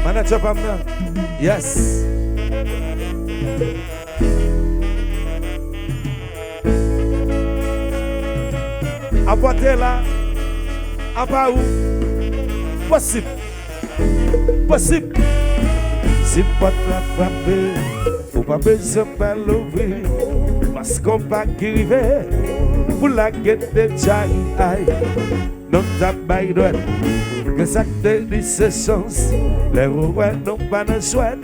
Manager Pamna. Yes. Apportez là. À part où? Possible. Possible. Si pas la frapper, faut pas besoin de l'ouvrir. Parce qu'on pas arriver pour la guette de Tchaï. Non, t'as pas eu droit. Que ça te dit ce sens. Les rois n'ont pas de souhait.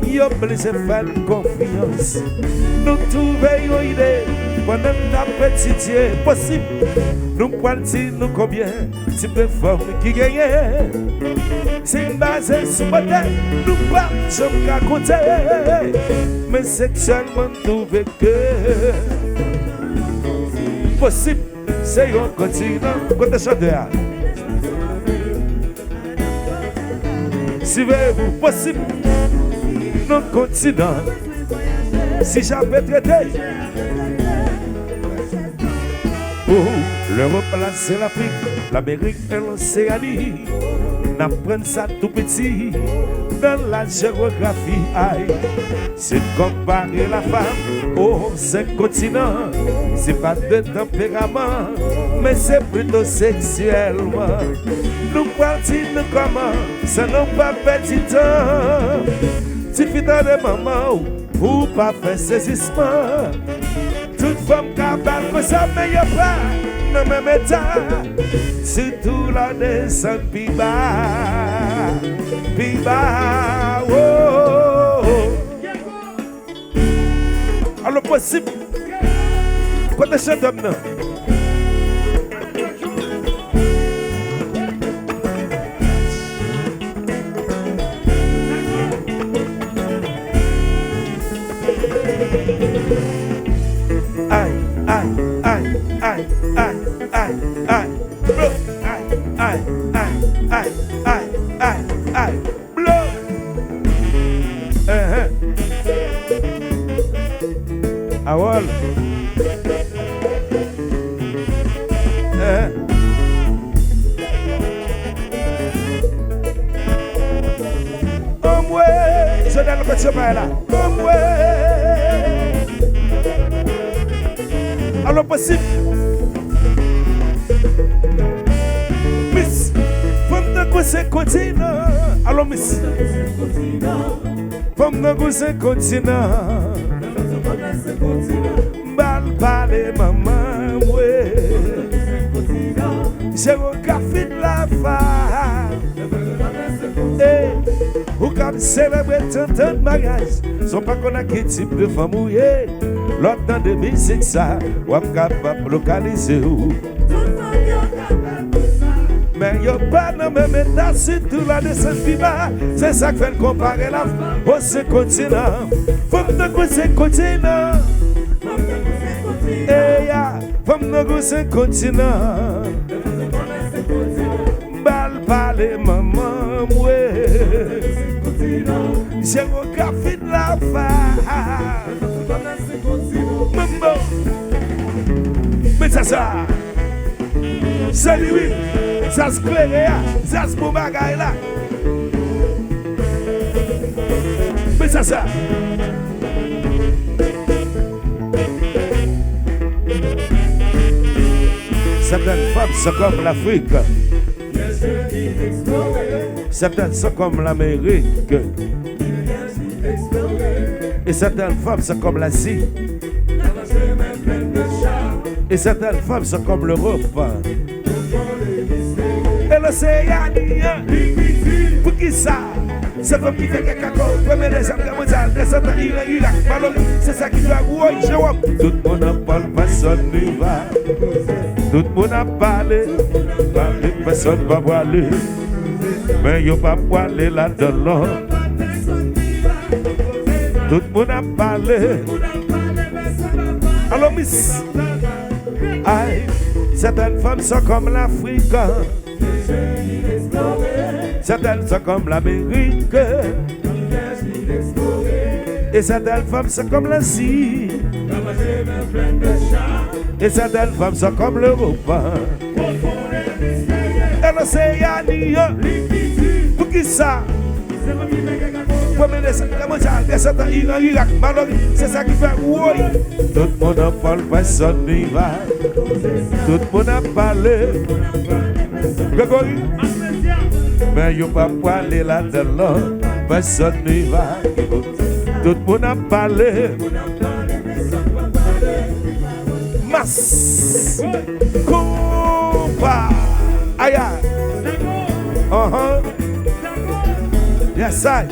Ils ont besoin de faire confiance. Nous trouvons une idée. Pendant la petite possible. Nous partons, nous combien type de forme qui gagne. C'est basé sur le modèle. Nous partons qu'à côté. Mais sexuellement trouvé que possible. C'est un continent. Côté chanteur. Si vous possible, non continent. Si j'avais traité, l'Europe, là, c'est l'Afrique, l'Amérique et l'Océanie. N'apprennent ça tout petit dans la géographie. C'est comparer la femme aux 5 continents. C'est pas de tempérament, mais c'est plutôt sexuellement. Nous partons comment, ça n'a pas petit temps. Tu fais dans des moments où pas faire saisissement. Toute femme capable que ça ne y'a pas dans le même état. Surtout la descente plus bas. Plus bas, oh. Alors possible. Quand tu chantes maintenant. Aïe, aïe, aïe, aïe, aïe, aïe, aïe, blow, aïe, aïe, aïe, aïe, aïe, aïe, aïe, blow. Awol. Omwe, je donne le petit chemin là. Omwe. Alors possible. Miss, femme de cousin continent. Alors miss, femme de cousin continent. Bal parler maman, ouais. J'ai un café de la femme. Ou comme célébrer tant de bagages. Sont pas qu'on a quel type de femme mouillée. L'autre dans 2005 ça, ou capable de localiser où. Mais y'a pas dans même état, surtout la descente plus bas. C'est ça qui fait comparer la au ce continent. Femme de ce continent. Eh ya, femme de ce continent. Bal parler maman, ouais. J'ai un café de la femme. Mambo. Mais ça. Salut, oui. Ça se claire, ça se beau bagaille là. Mais ça. Certaines femmes sont comme l'Afrique. Certaines sont comme l'Amérique. Et certaines femmes sont comme l'Asie. Et certaines femmes sont comme l'Europe. Et l'Océanie. Pour qui ça? C'est femme qui fait quelque chose. Premier des hommes mondial, descend à Irak, Maloli. C'est ça qui doit jouer. Tout le monde en parle, personne n'y va. Tout le monde a parlé, personne ne va parler. Mais il n'y a pas parlé là-dedans. Tout le monde a parlé. Alors, miss, aïe, certaines femmes sont comme l'Afrique. Certaines sont comme l'Amérique. Et certaines femmes sont comme l'Asie. Et certaines femmes sont comme l'Europe. Et c'est Yanni. Pour qui ça? C'est ça qui fait oui. Tout le monde en parle, personne n'y va. Tout le monde a parlé. Grégory? Mais il n'y a pas parlé là-dedans. Personne n'y va. Tout le monde a parlé. Mas compa. Aïe aïe. Yes, I.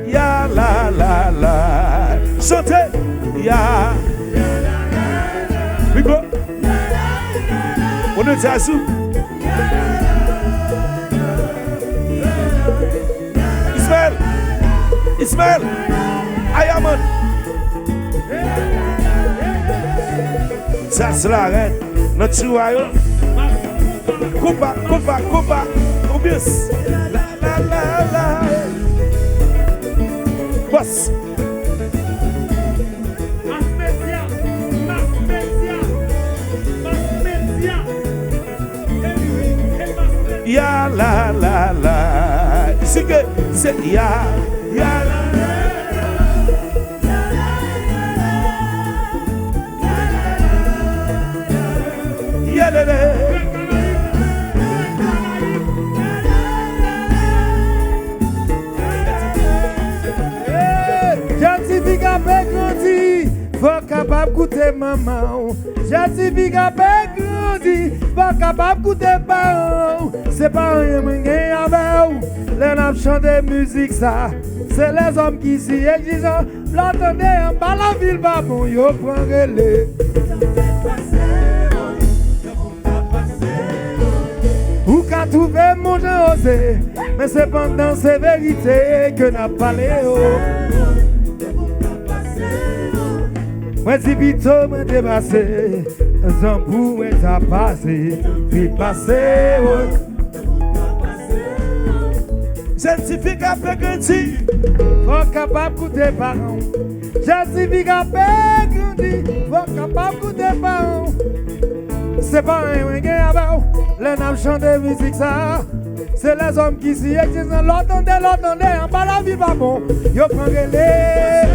Ya la la la. Chantez. Ya. We go. On est à sous. Ismaël, Ayaman. Ça c'est la reine. Notre chouaille. Coupa. Obvious. La. Boss. Ya la. C'est que c'est ya la. J'antifie avec grandi, faut capable goûter maman. J'antifie avec grandi, faut capable goûter parents. C'est pas rien mais avec les nappes chanter musique ça. C'est les hommes qui s'y exigeant. L'entendez en bas la ville, pas bon, yo prend relais. Ou qu'a trouvé mon Jean osé, mais c'est pendant ces vérités que n'a parlé. Moi si vite moi dépassé, un bout moi t'as passé, puis passé. Scientifique avec grandi, faut capable goûter parents. Scientifique avec grandi, faut capable goûter parents. C'est pas un gain avant, les nappes chantent musique ça. C'est les hommes qui s'y existent, l'entendez, en bas la vie pas bon. Yo prend relais,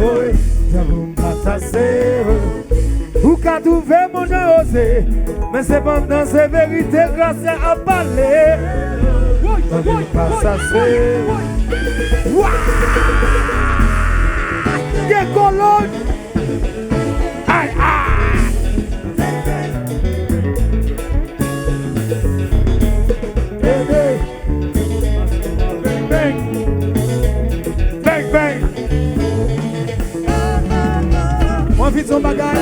oui, j'avoue m'passer. Ou qu'a trouvé mon Jean osé, mais c'est pendant ces vérités grâce à parler. J'avoue m'passer. Des colonnes. Aïe aïe. Bang. On vit son bagage.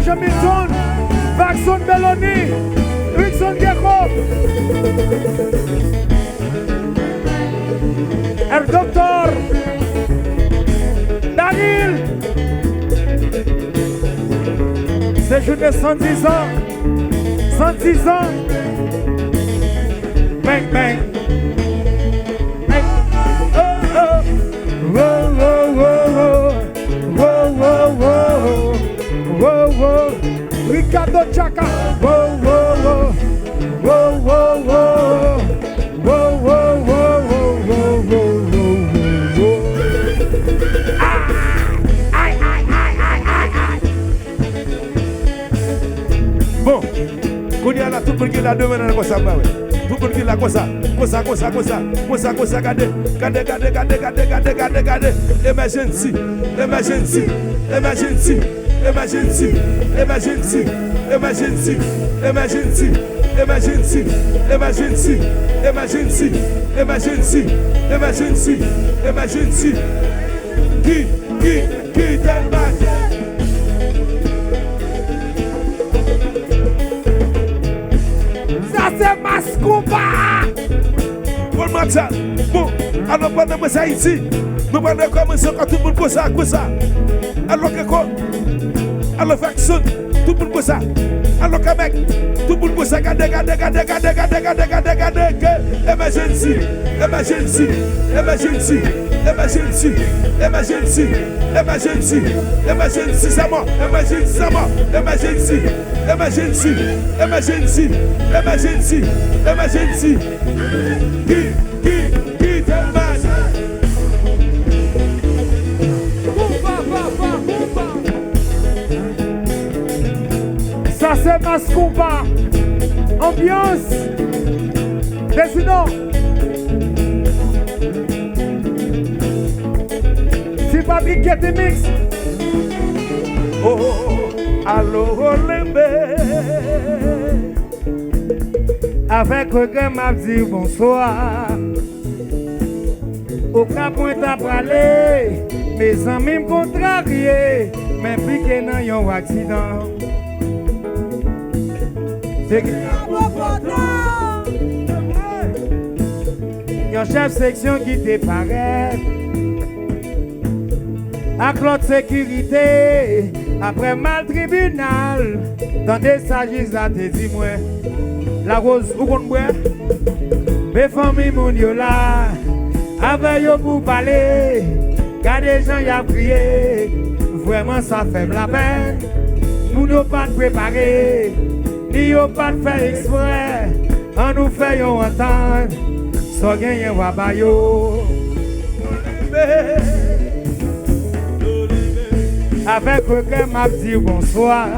Madame Milton, Vaxon Belloni, Rickson Gecko, Docteur Daniel. C'est journée 110 ans. 110 ans. Bang. Bang. Whoa. Ricardo Chaka. Whoa. Bon, qu'on y a là tout le monde qui l'a demandé comme ça, tout le monde qui l'a comme ça, regardez. Emergency. Qui t'aime pas? Ça c'est Mascouba. Bon matin. Bon, alors pendant que ça ici, nous allons commencer quand tout le monde comme ça. Alors que quoi? Alors Faxon, tout le monde comme ça. Alors que mec, tout le monde comme ça. Gade. Emergency. C'est moi. Emergency. Qui t'aime mal? Ça c'est Mascouba. Ambiance. Président. C'est Patrick qui est mix. Oh, allô, Lembe. Avec regret m'a dit bonsoir. Au cas point à parler, mes amis me contrariés, m'impliqués dans un accident. C'est que un chef section qui te paraît. Avec l'autre sécurité, après mal tribunal, dans des sages à te dit moi. La rose, où qu'on boit? Mes familles, mon yo là, avec yo pour parler, car des gens y a prié, vraiment ça fait la peine. Nous n'avons pas préparé, ni yo pas fait exprès, on nous fait yon entendre, sans gagner wabayo. Avec regret m'a dit bonsoir.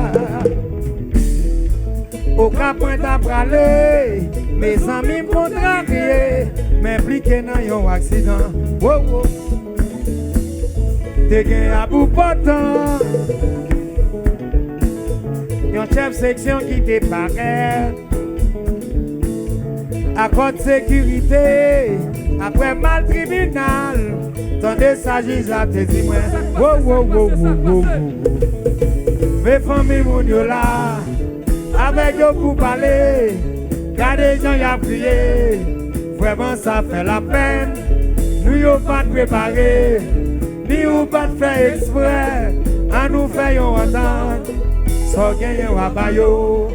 Aucun point à parler, mes amis me contrariés, m'impliqués dans un accident. Wow. T'es gagné à bout potent. Yon chef section qui te paraît. À côté sécurité, après mal tribunal, tandis s'agit à te dire wow. Mes familles mon yo là. Avec eux pour parler, car des gens y a prié, vraiment ça fait la peine. Nous y'avons pas préparé, ni y'avons pas fait exprès, à nous faire entendre, sans gagner ou bayo.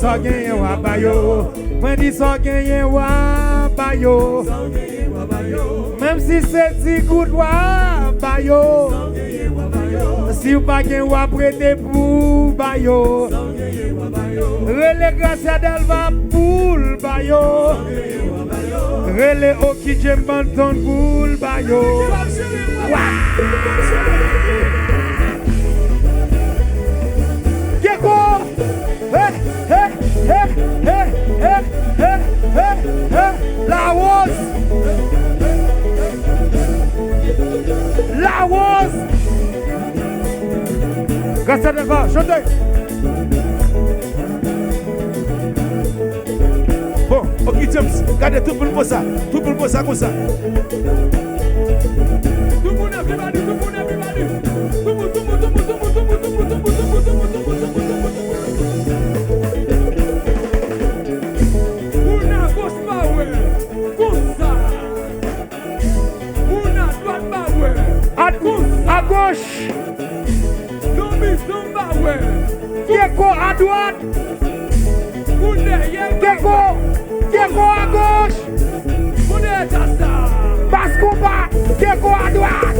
Sans gagner ou bayo. Moi dis sans gagner ou bayo. Même si c'est 10 coups de bayo. Si vous pas gen ou prêter pour bayo, relais grâce à Delva pour bayo, relais au qui j'aime banton pour bayo. Gecko, la rose, la rose. Grâce à Delva, chantez. Bon, ok James, regardez tout le monde comme ça. Tout le monde comme ça, comme ça. Tout le monde, everybody. Tout le monde. Una gauche power, comme ça. Una droite power, à gauche. Gecko à droite. Gecko à gauche. Mascouba, Gecko à droite.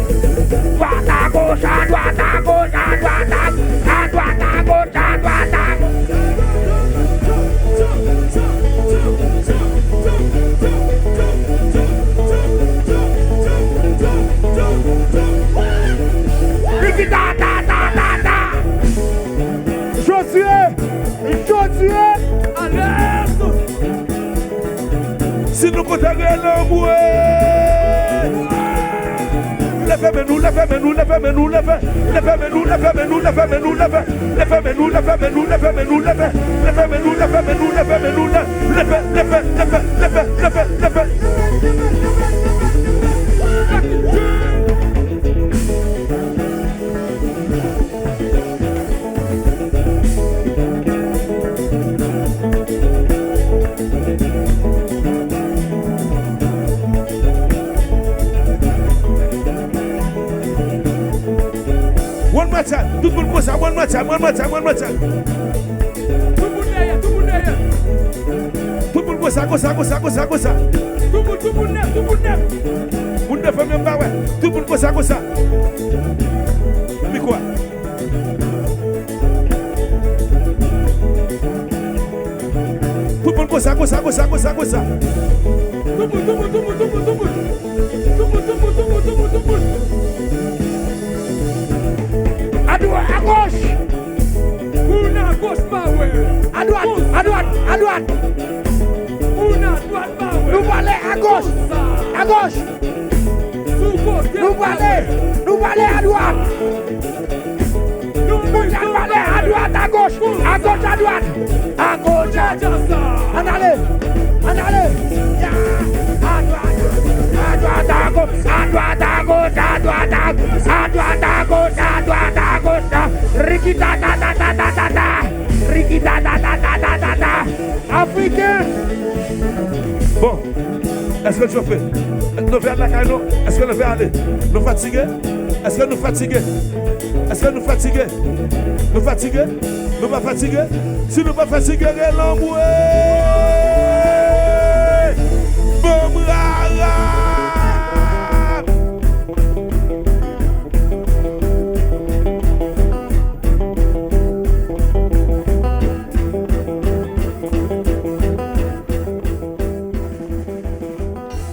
Droite à gauche, à droite à gauche, à droite à droite à gauche, à droite à gauche. Josué, alerte. Si nous comptons l'amour, lève-nous, moitié. Tout le monde comme ça, bonne moitié. Tout le monde derrière, tout le monde derrière. Tout le monde comme ça. Tout le monde neuf. Vous ne faites même pas, ouais. Tout le monde comme ça. Mais quoi? Tout le monde comme ça. Tout le monde. À gauche. Une à gauche, pas ouais. À droite. Une à droite, pas ouais. Nous allons à gauche. Nous allons à droite. Nous allons à droite, à gauche. En allez. À droite, à gauche. Rikita da. Africain. Bon, est-ce que tu fais? Nous faisons la caille, est-ce que nous faisons aller? Nous fatigués? Est-ce que nous fatigués? Nous pas fatigués? Si nous pas fatigués, l'emboué! Bon, rara!